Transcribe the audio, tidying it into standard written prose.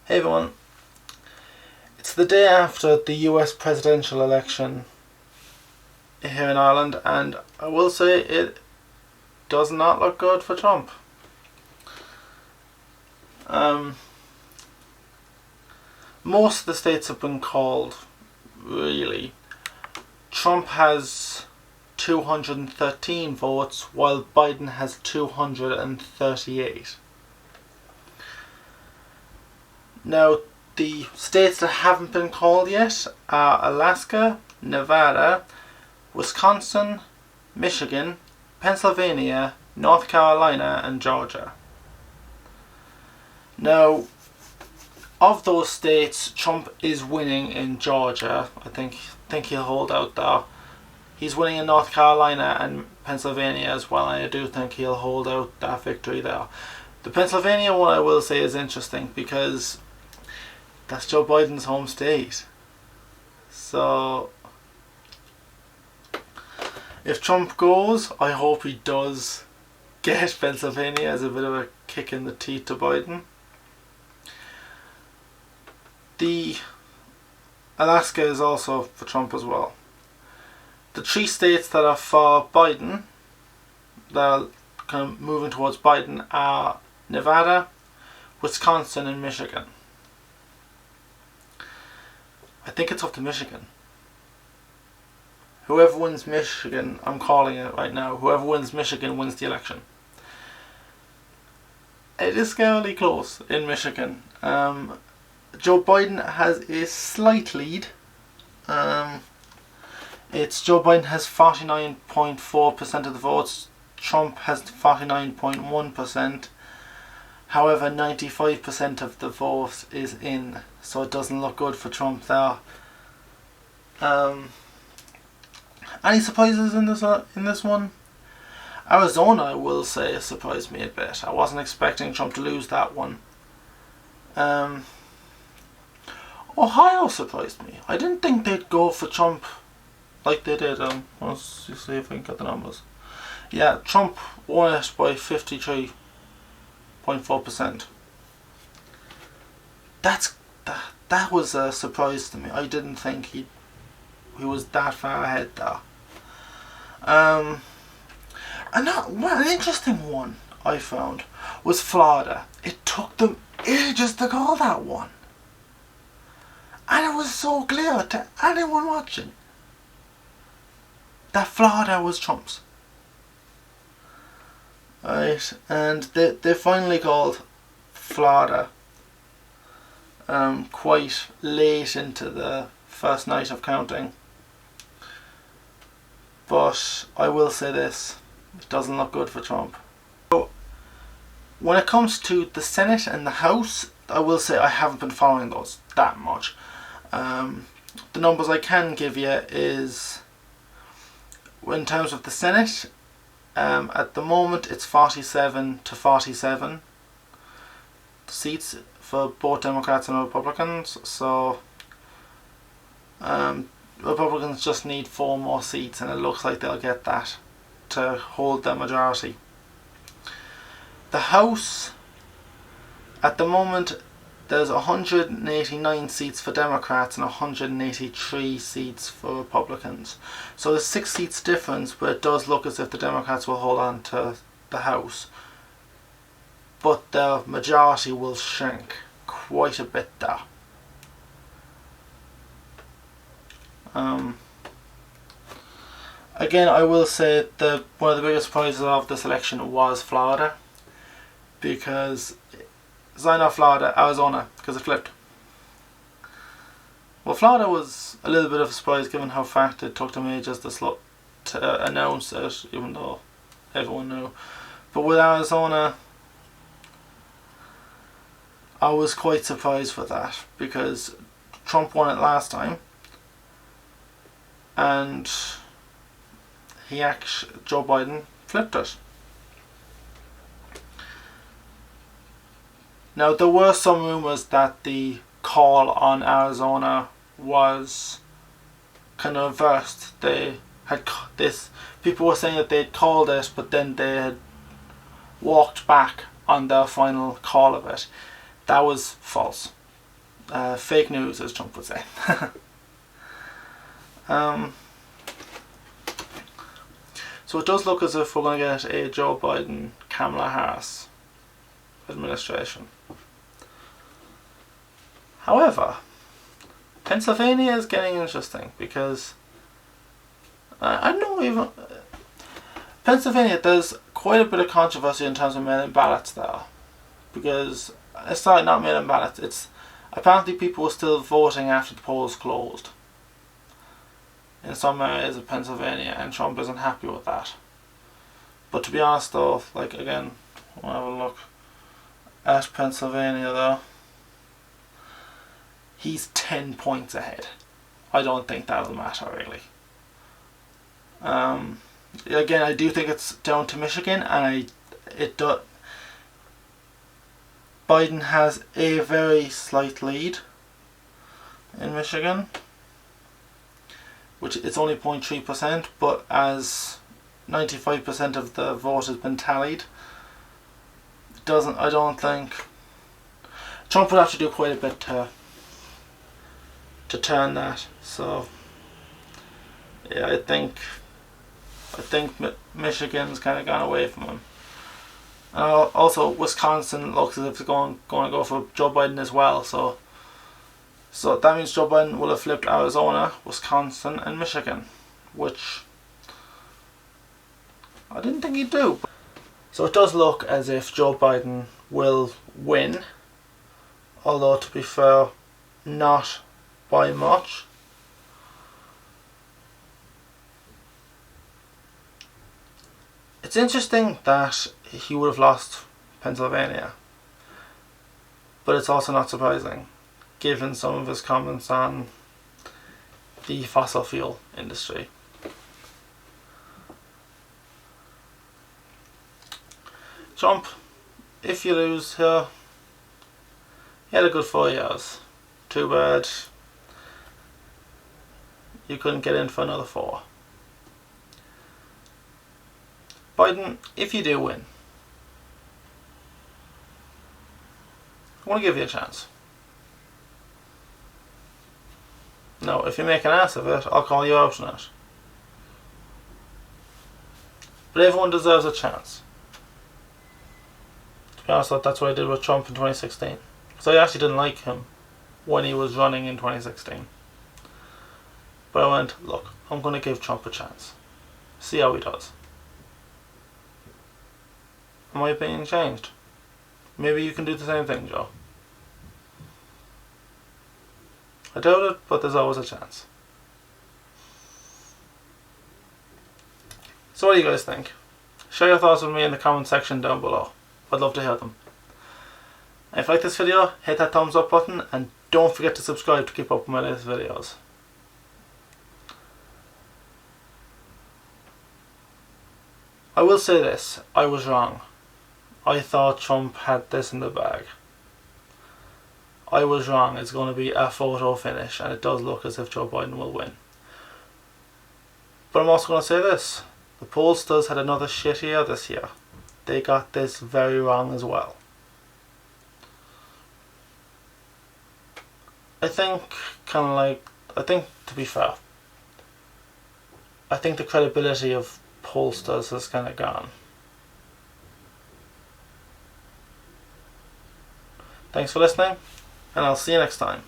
Hey everyone, it's the day after the US presidential election here in Ireland, and I will say it does not look good for Trump. Most of the states have been called, really. Trump has 213 votes while Biden has 238. Now, the states that haven't been called yet are Alaska, Nevada, Wisconsin, Michigan, Pennsylvania, North Carolina and Georgia. Now, of those states, Trump is winning in Georgia. I think he'll hold out there. He's winning in North Carolina and Pennsylvania as well, and I do think he'll hold out that victory there. The Pennsylvania one, I will say, is interesting because that's Joe Biden's home state. So if Trump goes, I hope he does get Pennsylvania as a bit of a kick in the teeth to Biden. The Alaska is also for Trump as well. The three states that are for Biden, that are kind of moving towards Biden, are Nevada, Wisconsin and Michigan. I think it's up to Michigan. Whoever wins Michigan, I'm calling it right now, whoever wins Michigan wins the election. It is scarily close in Michigan. Joe Biden has a slight lead. It's Joe Biden has 49.4% of the votes. Trump has 49.1%. However, 95% of the vote is in, so it doesn't look good for Trump there. Any surprises in this one? Arizona, I will say, surprised me a bit. I wasn't expecting Trump to lose that one. Ohio surprised me. I didn't think they'd go for Trump like they did. Let's see if I can get the numbers. Yeah, Trump won it by 53.4%. That was a surprise to me. I didn't think he was that far ahead there. An interesting one I found was Florida. It took them ages to call that one, and it was so clear to anyone watching that Florida was Trump's. Right, and they finally called Florida quite late into the first night of counting. But I will say this, it doesn't look good for Trump. So, when it comes to the Senate and the House, I will say I haven't been following those that much. The numbers I can give you is, in terms of the Senate, at the moment it's 47 to 47 seats for both Democrats and Republicans. So Republicans just need 4 more seats, and it looks like they'll get that to hold their majority. The House, at the moment, there's 189 seats for Democrats and 183 seats for Republicans. So there's 6 seats difference, but it does look as if the Democrats will hold on to the House. But the majority will shrink quite a bit there. Again, I will say that one of the biggest surprises of this election was Florida, because it's not Florida, Arizona, because it flipped. Well, Florida was a little bit of a surprise given how fast it took them ages to announce it, even though everyone knew. But with Arizona, I was quite surprised with that, because Trump won it last time, and Joe Biden flipped it. Now, there were some rumours that the call on Arizona was kind of reversed. People were saying that they'd called it, but then they had walked back on their final call of it. That was false. fake news, as Trump would say. So it does look as if we're going to get a Joe Biden, Kamala Harris administration. However, Pennsylvania is getting interesting because I don't know even Pennsylvania. There's quite a bit of controversy in terms of mail-in ballots there, because it's not mail-in ballots. It's apparently people were still voting after the polls closed in some areas of Pennsylvania, and Trump isn't happy with that. But to be honest though, like again, we'll have a look at Pennsylvania though. He's 10 points ahead. I don't think that'll matter really. Again, I do think it's down to Michigan, and Biden has a very slight lead in Michigan, which it's only 0.3%, but as 95% of the vote has been tallied, I don't think Trump would have to do quite a bit to turn that. So yeah, I think Michigan's kind of gone away from him. Also, Wisconsin looks as if it's going to go for Joe Biden as well. So that means Joe Biden will have flipped Arizona, Wisconsin, and Michigan, which I didn't think he'd do. So it does look as if Joe Biden will win, although to be fair, not by much. It's interesting that he would have lost Pennsylvania, but it's also not surprising given some of his comments on the fossil fuel industry. Trump, if you lose here, he had a good 4 years. Too bad you couldn't get in for another 4. Biden, if you do win, I want to give you a chance. No, if you make an ass of it, I'll call you out on it. But everyone deserves a chance. To be honest, that's what I did with Trump in 2016. Because I actually didn't like him when he was running in 2016. But I went, look, I'm going to give Trump a chance. See how he does. And my opinion changed. Maybe you can do the same thing, Joe. I doubt it, but there's always a chance. So what do you guys think? Share your thoughts with me in the comment section down below. I'd love to hear them. And if you like this video, hit that thumbs up button, and don't forget to subscribe to keep up with my latest videos. I will say this, I was wrong. I thought Trump had this in the bag. I was wrong. It's going to be a photo finish, and it does look as if Joe Biden will win. But I'm also going to say this. The pollsters had another shit year this year. They got this very wrong as well. I think, to be fair, I think the credibility of pollsters has kind of gone. Thanks for listening, and I'll see you next time.